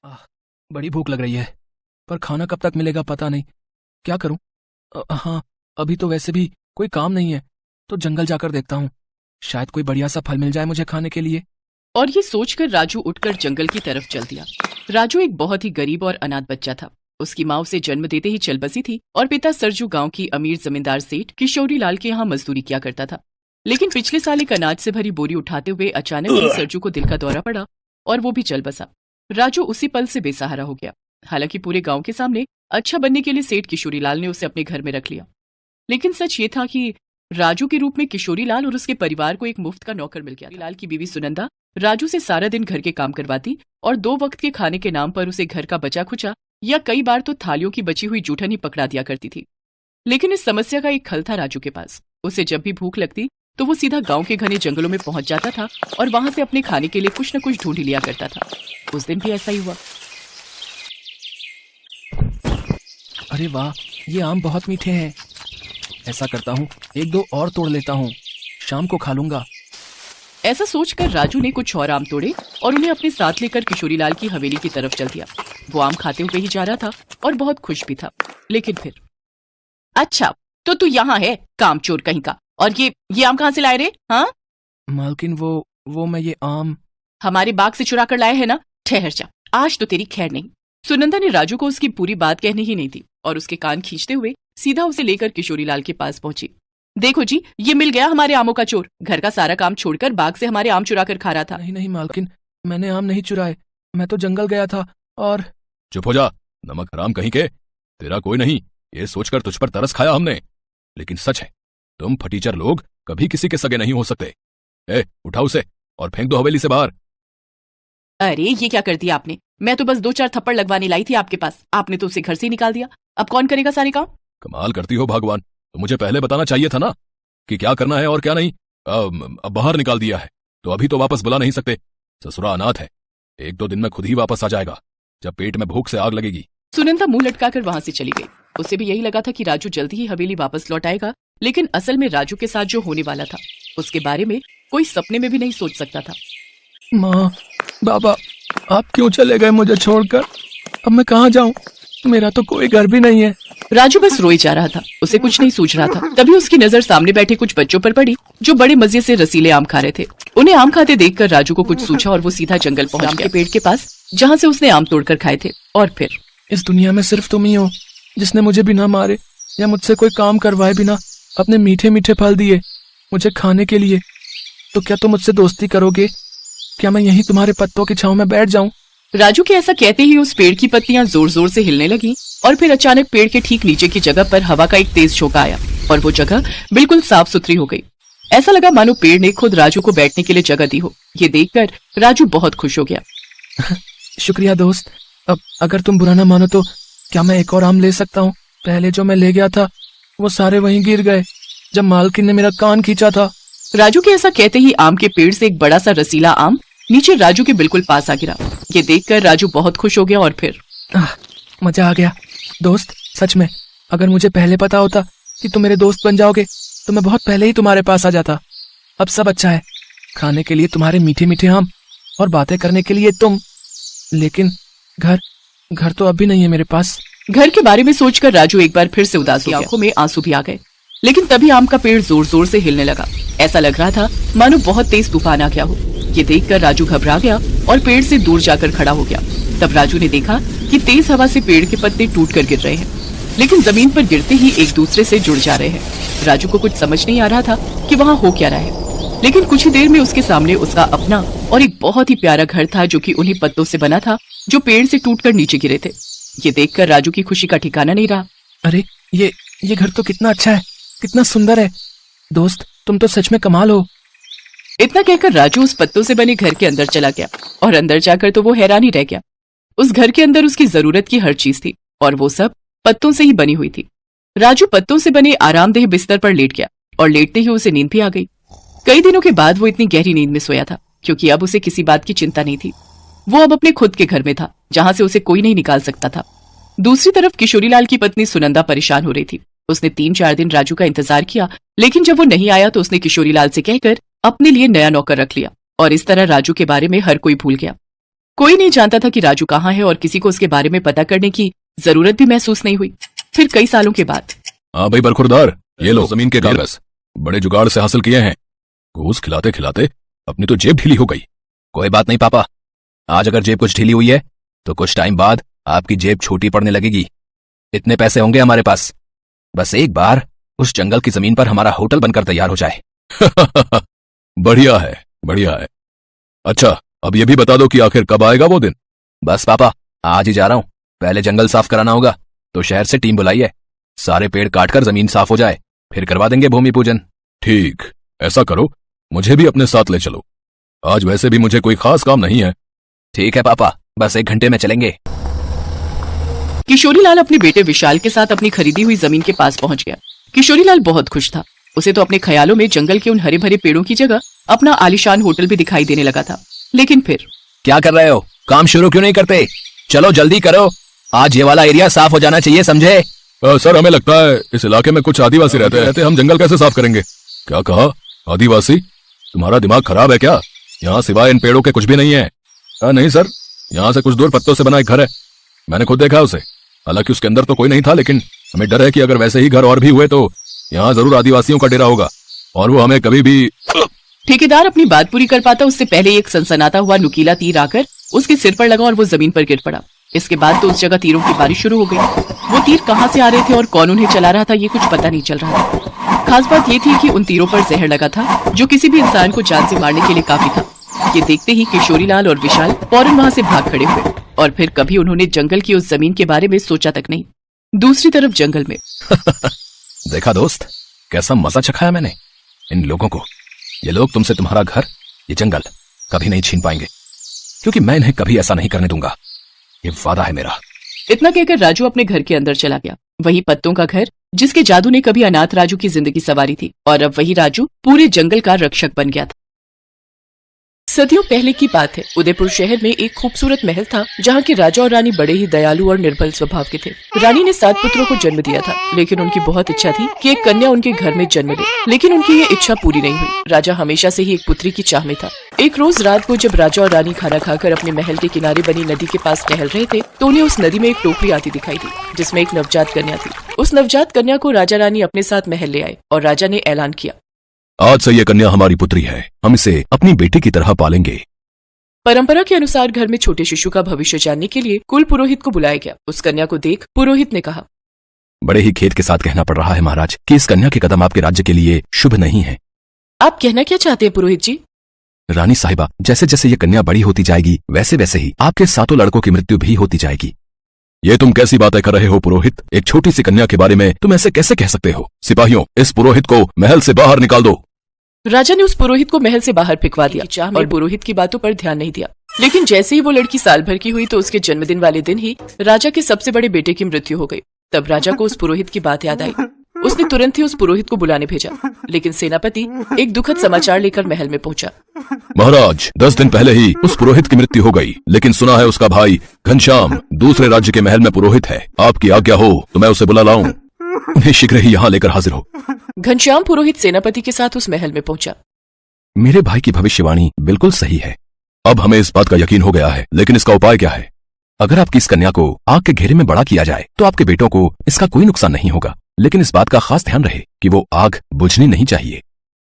आह, बड़ी भूख लग रही है, पर खाना कब तक मिलेगा पता नहीं। क्या करूं? हाँ, अभी तो वैसे भी कोई काम नहीं है, तो जंगल जाकर देखता हूँ। शायद कोई बढ़िया सा फल मिल जाए मुझे खाने के लिए। और ये सोचकर राजू उठकर जंगल की तरफ चल दिया। राजू एक बहुत ही गरीब और अनाथ बच्चा था। उसकी माँ उसे जन्म देते ही चल बसी थी और पिता सरजू गांव की अमीर जमींदार सेठ किशोरी लाल के यहाँ मजदूरी किया करता था। लेकिन पिछले साल एक अनाज से भरी बोरी उठाते हुए अचानक ही सरजू को दिल का दौरा पड़ा और वो भी चल बसा। राजू उसी पल से बेसहारा हो गया। हालांकि पूरे गांव के सामने अच्छा बनने के लिए सेठ किशोरी लाल ने उसे अपने घर में रख लिया, लेकिन सच ये था कि राजू के रूप में किशोरी लाल और उसके परिवार को एक मुफ्त का नौकर मिल गया। लाल की बीवी सुनंदा राजू से सारा दिन घर के काम करवाती और 2 वक्त के खाने के नाम पर उसे घर का बचा खुचा या कई बार तो थालियों की बची हुई जूठन ही पकड़ा दिया करती थी। लेकिन इस समस्या का एक हल था राजू के पास। उसे जब भी भूख लगती तो वो सीधा गांव के घने जंगलों में पहुंच जाता था और वहां से अपने खाने के लिए कुछ न कुछ ढूंढ ही लिया करता था। उस दिन भी ऐसा ही हुआ। अरे वाह, ये आम बहुत मीठे हैं। ऐसा करता हूँ, 1-2 और तोड़ लेता हूँ, शाम को खा लूंगा। ऐसा सोचकर राजू ने कुछ और आम तोड़े और उन्हें अपने साथ लेकर किशोरी लाल की हवेली की तरफ चल दिया। वो आम खाते हुए ही जा रहा था और बहुत खुश भी था। लेकिन फिर, अच्छा तो तू यहाँ है कामचोर कहीं का, और ये आम कहाँ से लाए रे? हाँ मालकिन, वो मैं ये आम हमारे बाग से चुरा कर लाए है ना? ठहर जा, आज तो तेरी खैर नहीं। सुनंदा ने राजू को उसकी पूरी बात कहनी ही नहीं थी और उसके कान खींचते हुए सीधा उसे लेकर किशोरी लाल के पास पहुंची। देखो जी, ये मिल गया हमारे आमों का चोर। घर का सारा काम छोड़कर बाग से हमारे आम चुरा कर खा रहा था। नहीं नहीं मालकिन, मैंने आम नहीं चुराए, मैं तो जंगल गया था और चुप हो जा, नमक हराम कहीं के। तेरा कोई नहीं, ये सोचकर तुझ पर तरस खाया हमने। लेकिन सच है, तुम फटीचर लोग कभी किसी के सगे नहीं हो सकते। उठा उसे और फेंक दो हवेली से बाहर। अरे ये क्या कर दिया आपने? मैं तो बस 2-4 थप्पड़ लगवाने लाई थी आपके पास, आपने तो उसे घर से ही निकाल दिया। अब कौन करेगा सारे काम? कमाल करती हो भगवान, तो मुझे पहले बताना चाहिए था ना कि क्या करना है और क्या नहीं। अब बाहर निकाल दिया है तो अभी तो वापस बुला नहीं सकते। ससुरा अनाथ है, 1-2 दिन में खुद ही वापस आ जाएगा, जब पेट में भूख से आग लगेगी। सुनंदा मुंह लटकाकर वहां से चली गई। उसे भी यही लगा था कि राजू जल्दी ही हवेली वापस लौट आएगा, लेकिन असल में राजू के साथ जो होने वाला था उसके बारे में कोई सपने में भी नहीं सोच सकता था। माँ, बाबा, आप क्यों चले गए मुझे छोड़कर? अब मैं कहाँ जाऊँ? मेरा तो कोई घर भी नहीं है। राजू बस रोए जा रहा था, उसे कुछ नहीं सूझ रहा था। तभी उसकी नजर सामने बैठे कुछ बच्चों पर पड़ी जो बड़े मजे से रसीले आम खा रहे थे। उन्हें आम खाते देखकर राजू को कुछ सूझा और वो सीधा जंगल पहुंच गया, आम के पेड़ के पास, जहाँ से उसने आम तोड़कर खाए थे। और फिर, इस दुनिया में सिर्फ तुम ही हो जिसने मुझे बिना मारे या मुझसे कोई काम करवाए बिना अपने मीठे मीठे फल दिए मुझे खाने के लिए। तो क्या तुम मुझसे दोस्ती करोगे? क्या मैं यहीं तुम्हारे पत्तों की छांव में बैठ जाऊं? राजू के ऐसा कहते ही उस पेड़ की पत्तियां जोर जोर से हिलने लगी और फिर अचानक पेड़ के ठीक नीचे की जगह पर हवा का एक तेज झोंका आया और वो जगह बिल्कुल साफ सुथरी हो गई। ऐसा लगा मानो पेड़ ने खुद राजू को बैठने के लिए जगह दी हो। ये देखकर राजू बहुत खुश हो गया। शुक्रिया दोस्त। अब अगर तुम बुरा ना मानो तो क्या मैं एक और आम ले सकता हूँ? पहले जो मैं ले गया था वो सारे वहीं गिर गए जब मालकिन ने मेरा कान खींचा था। राजू के ऐसा कहते ही आम के पेड़ से एक बड़ा सा रसीला आम नीचे राजू के बिल्कुल पास आ गिरा। ये देखकर राजू बहुत खुश हो गया और फिर, मजा आ गया दोस्त। सच में, अगर मुझे पहले पता होता कि तुम मेरे दोस्त बन जाओगे तो मैं बहुत पहले ही तुम्हारे पास आ जाता। अब सब अच्छा है, खाने के लिए तुम्हारे मीठे मीठे आम और बातें करने के लिए तुम, लेकिन घर तो अब भी नहीं है मेरे पास। घर के बारे में सोचकर राजू एक बार फिर से उदास हो गया। आंखों में आंसू भी आ गए। लेकिन तभी आम का पेड़ जोर जोर से हिलने लगा। ऐसा लग रहा था मानो बहुत तेज तूफान आ गया हो। ये देखकर राजू घबरा गया और पेड़ से दूर जाकर खड़ा हो गया। तब राजू ने देखा कि तेज हवा से पेड़ के पत्ते टूट कर गिर रहे हैं, लेकिन जमीन पर गिरते ही एक दूसरे से जुड़ जा रहे हैं। राजू को कुछ समझ नहीं आ रहा था कि वहाँ हो क्या रहा है, लेकिन कुछ ही देर में उसके सामने उसका अपना और एक बहुत ही प्यारा घर था जो कि उन्हीं पत्तों से बना था जो पेड़ से टूटकर नीचे गिरे थे। ये देखकर राजू की खुशी का ठिकाना नहीं रहा। अरे ये घर तो कितना अच्छा है, कितना सुंदर है। दोस्त, तुम तो सच में कमाल हो। इतना कहकर राजू उस पत्तों से बने घर के अंदर चला गया और अंदर जाकर तो वो हैरान ही रह गया। उस घर के अंदर उसकी जरूरत की हर चीज थी और वो सब पत्तों से ही बनी हुई थी। राजू पत्तों से बने आरामदेह बिस्तर पर लेट गया और लेटते ही उसे नींद भी आ गई। कई दिनों के बाद वो इतनी गहरी नींद में सोया था क्योंकि अब उसे किसी बात की चिंता नहीं थी। वो अब अपने खुद के घर में था जहां से उसे कोई नहीं निकाल सकता था। दूसरी तरफ किशोरी लाल की पत्नी सुनंदा परेशान हो रही थी। उसने 3-4 दिन राजू का इंतजार किया, लेकिन जब वो नहीं आया तो उसने किशोरी लाल से कहकर अपने लिए नया नौकर रख लिया और इस तरह राजू के बारे में हर कोई भूल गया। कोई नहीं जानता था कि राजू कहाँ है और किसी को उसके बारे में पता करने की जरूरत भी महसूस नहीं हुई। फिर कई सालों के बाद हाँ भाई बरखुरदार, ये लो जमीन के कागज, बड़े जुगाड़ से हासिल किए हैं। घूस खिलाते खिलाते अपनी तो जेब ढीली हो गई। कोई बात नहीं पापा, आज अगर जेब कुछ ढीली हुई है तो कुछ टाइम बाद आपकी जेब छोटी पड़ने लगेगी। इतने पैसे होंगे हमारे पास, बस एक बार उस जंगल की जमीन पर हमारा होटल बनकर तैयार हो जाए। बढ़िया है, बढ़िया है। अच्छा, अब ये भी बता दो कि आखिर कब आएगा वो दिन? बस पापा, आज ही जा रहा हूं। पहले जंगल साफ कराना होगा, तो शहर से टीम बुलाई है। सारे पेड़ काटकर जमीन साफ हो जाए, फिर करवा देंगे भूमि पूजन। ठीक, ऐसा करो, मुझे भी अपने साथ ले चलो। आज वैसे भी मुझे कोई खास काम नहीं है। ठीक है पापा, बस 1 घंटे में चलेंगे। किशोरीलाल अपने बेटे विशाल के साथ अपनी खरीदी हुई जमीन के पास पहुंच गया। किशोरीलाल बहुत खुश था। उसे तो अपने ख्यालों में जंगल के उन हरे भरे पेड़ों की जगह अपना आलीशान होटल भी दिखाई देने लगा था। लेकिन फिर क्या कर रहे हो? काम शुरू क्यों नहीं करते? चलो जल्दी करो, आज ये वाला एरिया साफ हो जाना चाहिए, समझे? सर, हमें लगता है इस इलाके में कुछ आदिवासी रहते हैं, हम जंगल कैसे साफ करेंगे? क्या कहा? आदिवासी? तुम्हारा दिमाग खराब है क्या? यहाँ सिवाय इन पेड़ों के कुछ भी नहीं है। नहीं सर, यहाँ से कुछ दूर पत्तों से बना एक घर है, मैंने खुद देखा उसे। हालांकि उसके अंदर तो कोई नहीं था, लेकिन हमें डर है कि अगर वैसे ही घर और भी हुए तो यहाँ जरूर आदिवासियों का डेरा होगा और वो हमें कभी भी। ठेकेदार अपनी बात पूरी कर पाता उससे पहले एक सनसनाता हुआ नुकीला तीर आकर उसके सिर पर लगा और वो जमीन पर गिर पड़ा। इसके बाद तो उस जगह तीरों की बारिश शुरू हो गई। वो तीर कहाँ से आ रहे थे और कौन उन्हें चला रहा था ये कुछ पता नहीं चल रहा था। खास बात ये थी कि उन तीरों पर जहर लगा था जो किसी भी इंसान को जान से मारने के लिए काफी था। ये देखते ही किशोरीलाल और विशाल फौरन वहाँ से भाग खड़े हुए और फिर कभी उन्होंने जंगल की उस जमीन के बारे में सोचा तक नहीं। दूसरी तरफ जंगल में देखा दोस्त, कैसा मजा चखाया मैंने इन लोगों को। ये लोग तुमसे तुम्हारा घर, ये जंगल कभी नहीं छीन पाएंगे, क्योंकि मैं इन्हें कभी ऐसा नहीं करने दूंगा। ये वादा है मेरा। इतना कहकर राजू अपने घर के अंदर चला गया। वही पत्तों का घर जिसके जादू ने कभी अनाथ राजू की जिंदगी संवारी थी और अब वही राजू पूरे जंगल का रक्षक बन गया था। सदियों पहले की बात है। उदयपुर शहर में एक खूबसूरत महल था जहाँ के राजा और रानी बड़े ही दयालु और निर्बल स्वभाव के थे। रानी ने 7 पुत्रों को जन्म दिया था, लेकिन उनकी बहुत इच्छा थी कि एक कन्या उनके घर में जन्म ले, लेकिन उनकी ये इच्छा पूरी नहीं हुई। राजा हमेशा से ही एक पुत्री की चाह में था। एक रोज रात को जब राजा और रानी खाना खाकर अपने महल के किनारे बनी नदी के पास टहल रहे थे तो उन्हें उस नदी में एक टोकरी आती दिखाई दी जिसमें एक नवजात कन्या थी। उस नवजात कन्या को राजा रानी अपने साथ महल ले आए और राजा ने ऐलान किया, आज से ये कन्या हमारी पुत्री है, हम इसे अपनी बेटी की तरह पालेंगे। परंपरा के अनुसार घर में छोटे शिशु का भविष्य जानने के लिए कुल पुरोहित को बुलाया गया। उस कन्या को देख पुरोहित ने कहा, बड़े ही खेद के साथ कहना पड़ रहा है महाराज कि इस कन्या के कदम आपके राज्य के लिए शुभ नहीं है। आप कहना क्या चाहते हैं पुरोहित जी? रानी साहिबा, जैसे जैसे ये कन्या बड़ी होती जाएगी वैसे वैसे ही आपके 7 लड़कों की मृत्यु भी होती जाएगी। ये तुम कैसी बातें कर रहे हो पुरोहित? एक छोटी सी कन्या के बारे में तुम ऐसे कैसे कह सकते हो? सिपाहियों, इस पुरोहित को महल से बाहर निकाल दो। राजा ने उस पुरोहित को महल से बाहर फेंकवा दिया और पुरोहित की बातों पर ध्यान नहीं दिया। लेकिन जैसे ही वो लड़की साल भर की हुई तो उसके जन्मदिन वाले दिन ही राजा के सबसे बड़े बेटे की मृत्यु हो गई। तब राजा को उस पुरोहित की बात याद आई। उसने तुरंत ही उस पुरोहित को बुलाने भेजा, लेकिन सेनापति एक दुखद समाचार लेकर महल में पहुंचा। महाराज, 10 दिन पहले ही उस पुरोहित की मृत्यु हो गई, लेकिन सुना है उसका भाई घनश्याम दूसरे राज्य के महल में पुरोहित है। आपकी आज्ञा हो तो मैं उसे बुला लाऊं। उन्हें शीघ्र ही यहाँ लेकर हाजिर हो। घनश्याम पुरोहित सेनापति के साथ उस महल में पहुंचा। मेरे भाई की भविष्यवाणी बिल्कुल सही है। अब हमें इस बात का यकीन हो गया है, लेकिन इसका उपाय क्या है? अगर आपकी इस कन्या को आग के घेरे में बड़ा किया जाए तो आपके बेटों को इसका कोई नुकसान नहीं होगा, लेकिन इस बात का खास ध्यान रहे कि वो आग बुझनी नहीं चाहिए।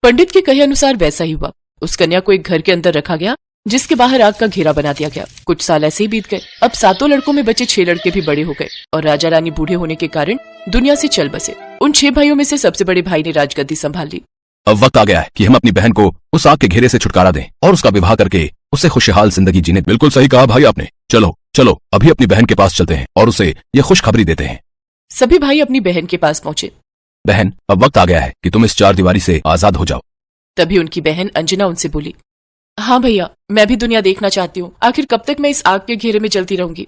पंडित के कहे अनुसार वैसा ही हुआ। उस कन्या को एक घर के अंदर रखा गया जिसके बाहर आग का घेरा बना दिया गया। कुछ साल ऐसे ही बीत गए। अब 7 लड़कों में बचे 6 लड़के भी बड़े हो गए और राजा रानी बूढ़े होने के कारण दुनिया से चल बसे। उन 6 भाइयों में से सबसे बड़े भाई ने राजगद्दी संभाल ली। अब वक्त आ गया है कि हम अपनी बहन को उस आग के घेरे से छुटकारा दें और उसका विवाह करके उसे खुशहाल जिंदगी जीने। बिल्कुल सही कहा भाई आपने। चलो चलो अभी अपनी बहन के पास चलते हैं और उसे ये खुशखबरी देते हैं। सभी भाई अपनी बहन के पास पहुंचे। बहन, अब वक्त आ गया है कि तुम इस 4 दीवारी से आजाद हो जाओ। तभी उनकी बहन अंजना उनसे बोली, हाँ भैया, मैं भी दुनिया देखना चाहती हूँ। आखिर कब तक मैं इस आग के घेरे में जलती रहूंगी?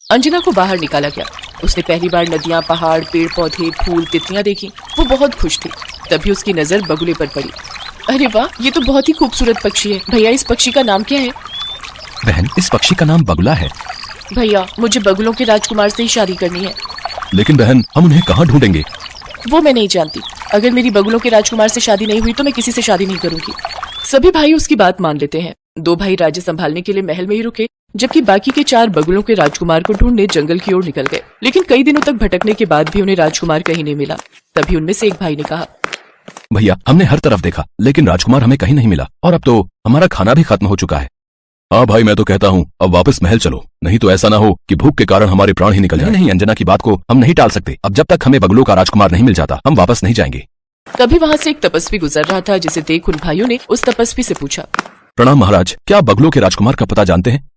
अंजना को बाहर निकाला गया। उसने पहली बार नदियां, पहाड़, पेड़ पौधे, फूल, तितलियां देखी। वो बहुत खुश थी। तभी उसकी नजर बगुले पर पड़ी। अरे वाह, ये तो बहुत ही खूबसूरत पक्षी है। भैया, इस पक्षी का नाम क्या है? बहन, इस पक्षी का नाम बगुला है। भैया, मुझे बगुलों के राजकुमार से ही शादी करनी है। लेकिन बहन, हम उन्हें कहाँ ढूंढेंगे? वो मैं नहीं जानती। अगर मेरी बगुलों के राजकुमार से शादी नहीं हुई तो मैं किसी से शादी नहीं करूंगी। सभी भाई उसकी बात मान लेते हैं। 2 भाई राज्य संभालने के लिए महल में ही रुके जबकि बाकी के 4 बगुलों के राजकुमार को ढूंढने जंगल की ओर निकल गए। लेकिन कई दिनों तक भटकने के बाद भी उन्हें राजकुमार कहीं नहीं मिला। तभी उनमें से एक भाई ने कहा, भैया हमने हर तरफ देखा लेकिन राजकुमार हमें कहीं नहीं मिला और अब तो हमारा खाना भी खत्म हो चुका है। हाँ भाई, मैं तो कहता हूँ अब वापस महल चलो, नहीं तो ऐसा ना हो कि भूख के कारण हमारे प्राण ही निकल जाए। नहीं अंजना की बात को हम नहीं टाल सकते। अब जब तक हमें बगुलों का राजकुमार नहीं मिल जाता हम वापस नहीं जाएंगे। तभी वहाँ से एक तपस्वी गुजर रहा था, जिसे देख उन भाइयों ने उस तपस्वी से पूछा, प्रणाम महाराज, क्या आप बगुलों के राजकुमार का पता जानते हैं?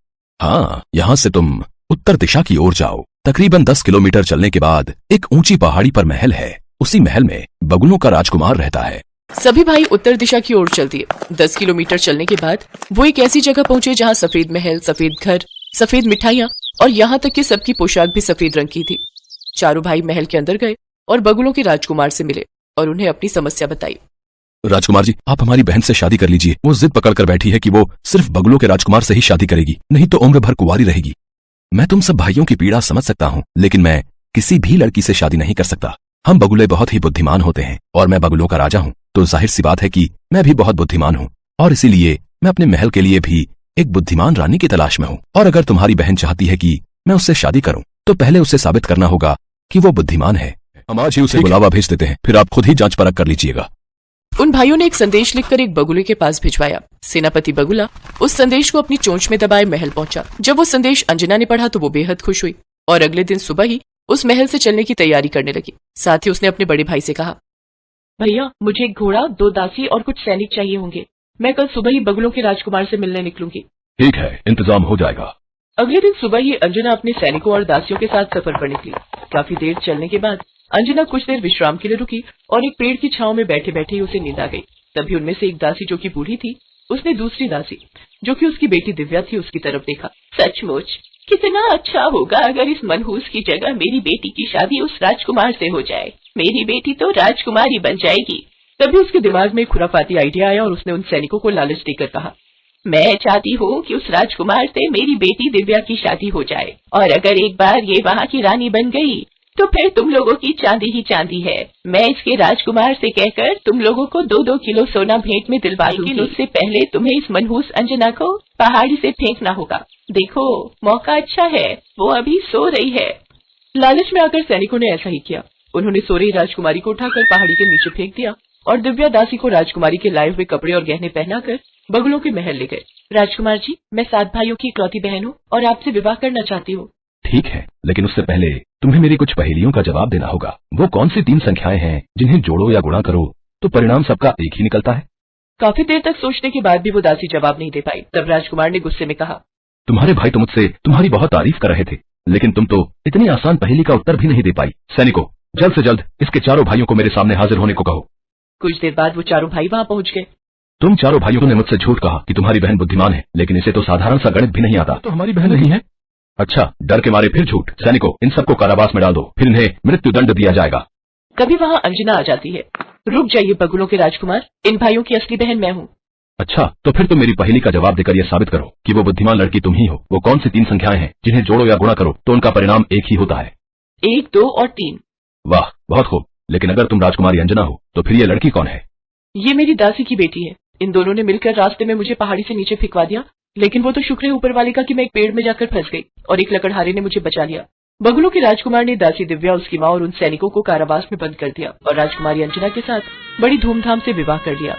हाँ, यहाँ से तुम उत्तर दिशा की ओर जाओ। तकरीबन 10 किलोमीटर चलने के बाद एक ऊंची पहाड़ी पर महल है। उसी महल में बगुलों का राजकुमार रहता है। सभी भाई उत्तर दिशा की ओर चल दिए। 10 किलोमीटर चलने के बाद वो एक ऐसी जगह पहुंचे जहां सफेद महल, सफेद घर, सफेद मिठाइयाँ और यहाँ तक कि सबकी पोशाक भी सफेद रंग की थी। चारों भाई महल के अंदर गए और बगुलों के राजकुमार से मिले और उन्हें अपनी समस्या बताई। राजकुमार जी, आप हमारी बहन से शादी कर लीजिए। वो जिद पकड़कर बैठी है कि वो सिर्फ बगुलों के राजकुमार से ही शादी करेगी, नहीं तो उम्र भर कुंवारी रहेगी। मैं तुम सब भाइयों की पीड़ा समझ सकता हूँ, लेकिन मैं किसी भी लड़की से शादी नहीं कर सकता। हम बगुले बहुत ही बुद्धिमान होते हैं और मैं बगुलों का राजा हूँ, तो जाहिर सी बात है कि मैं भी बहुत बुद्धिमान हूँ और इसीलिए मैं अपने महल के लिए भी एक बुद्धिमान रानी की तलाश में हूँ। और अगर तुम्हारी बहन चाहती है कि मैं उससे शादी करूँ तो पहले उसे साबित करना होगा कि वो बुद्धिमान है। हम आज ही उसे बुलावा भेज देते हैं, फिर आप खुद ही जांच परख कर लीजिएगा। उन भाइयों ने एक संदेश लिखकर एक बगुले के पास भिजवाया। सेनापति बगुला उस संदेश को अपनी चोंच में दबाए महल पहुंचा। जब वो संदेश अंजना ने पढ़ा तो वो बेहद खुश हुई और अगले दिन सुबह ही उस महल से चलने की तैयारी करने लगी। साथ ही उसने अपने बड़े भाई से कहा, भैया मुझे एक घोड़ा, 2 दासी और कुछ सैनिक चाहिए होंगे। मैं कल सुबह ही बगुलों के राजकुमार से मिलने निकलूंगी। ठीक है, इंतजाम हो जाएगा। अगले दिन सुबह ही अंजना अपने सैनिकों और दासियों के साथ सफर पर निकली। काफी देर चलने के बाद अंजना कुछ देर विश्राम के लिए रुकी और एक पेड़ की छांव में बैठे बैठे ही उसे नींद आ गई। तभी उनमें से एक दासी जो कि बूढ़ी थी, उसने दूसरी दासी जो कि उसकी बेटी दिव्या थी उसकी तरफ देखा। सचमुच कितना अच्छा होगा अगर इस मनहूस की जगह मेरी बेटी की शादी उस राजकुमार से हो जाए। मेरी बेटी तो राजकुमारी बन जाएगी। तभी उसके दिमाग में एक खुराफाती आइडिया आया और उसने उन सैनिकों को लालच देकर कहा, मैं चाहती हूँ कि उस राजकुमार से मेरी बेटी दिव्या की शादी हो जाए और अगर एक बार ये वहाँ की रानी बन गई तो फिर तुम लोगों की चांदी ही चांदी है। मैं इसके राजकुमार से कहकर तुम लोगों को 2-2 किलो सोना भेंट में दिलवा दूंगी। लेकिन उससे पहले तुम्हें इस मनहूस अंजना को पहाड़ी से फेंकना होगा। देखो मौका अच्छा है, वो अभी सो रही है। लालच में आकर सैनिकों ने ऐसा ही किया। उन्होंने सो रही राजकुमारी को उठाकर पहाड़ी के नीचे फेंक दिया और दिव्या दासी को राजकुमारी के लाए हुए कपड़े और गहने पहनाकर बगुलों के महल ले गए। राजकुमार जी, मैं 7 भाइयों की इकलौती बहन हूँ और आपसे विवाह करना चाहती हूँ। ठीक है, लेकिन उससे पहले तुम्हें मेरी कुछ पहेलियों का जवाब देना होगा। वो कौन सी 3 संख्याएं हैं जिन्हें जोड़ो या गुणा करो तो परिणाम सबका एक ही निकलता है? काफी देर तक सोचने के बाद भी वो दासी जवाब नहीं दे पाई। तब राजकुमार ने गुस्से में कहा, तुम्हारे भाई तो मुझसे तुम्हारी बहुत तारीफ कर रहे थे, लेकिन तुम तो इतनी आसान पहेली का उत्तर भी नहीं दे पाई। सैनिकों, जल्द से जल्द इसके चारों भाइयों को मेरे सामने हाजिर होने को कहो। कुछ देर बाद वो चारों भाई वहाँ पहुँच गए। तुम चारों भाइयों ने मुझसे झूठ कहा कि तुम्हारी बहन बुद्धिमान है, लेकिन इसे तो साधारण सा गणित भी नहीं आता। तो हमारी बहन नहीं है। अच्छा, डर के मारे फिर झूठ। सैनिकों, इन सबको कारावास में डाल दो, फिर इन्हें मृत्युदंड दिया जाएगा। कभी वहाँ अंजना आ जाती है। रुक जाइए बगुलों के राजकुमार, इन भाइयों की असली बहन मैं हूँ। अच्छा, तो फिर तुम मेरी पहेली का जवाब देकर यह साबित करो कि वो बुद्धिमान लड़की तुम ही हो। वो कौन सी 3 संख्याएं हैं जिन्हें जोड़ो या गुणा करो तो उनका परिणाम एक ही होता है? 1, 2 और 3। वाह, बहुत खूब। लेकिन अगर तुम राजकुमारी अंजना हो तो फिर ये लड़की कौन है? ये मेरी दासी की बेटी है। इन दोनों ने मिलकर रास्ते में मुझे पहाड़ी से नीचे फेंकवा दिया, लेकिन वो तो शुक्र है ऊपर वाले का कि मैं एक पेड़ में जाकर फंस गई और एक लकड़हारे ने मुझे बचा लिया। बगुलों के राजकुमार ने दासी दिव्या, उसकी माँ और उन सैनिकों को कारावास में बंद कर दिया और राजकुमारी अंजना के साथ बड़ी धूमधाम से विवाह कर लिया।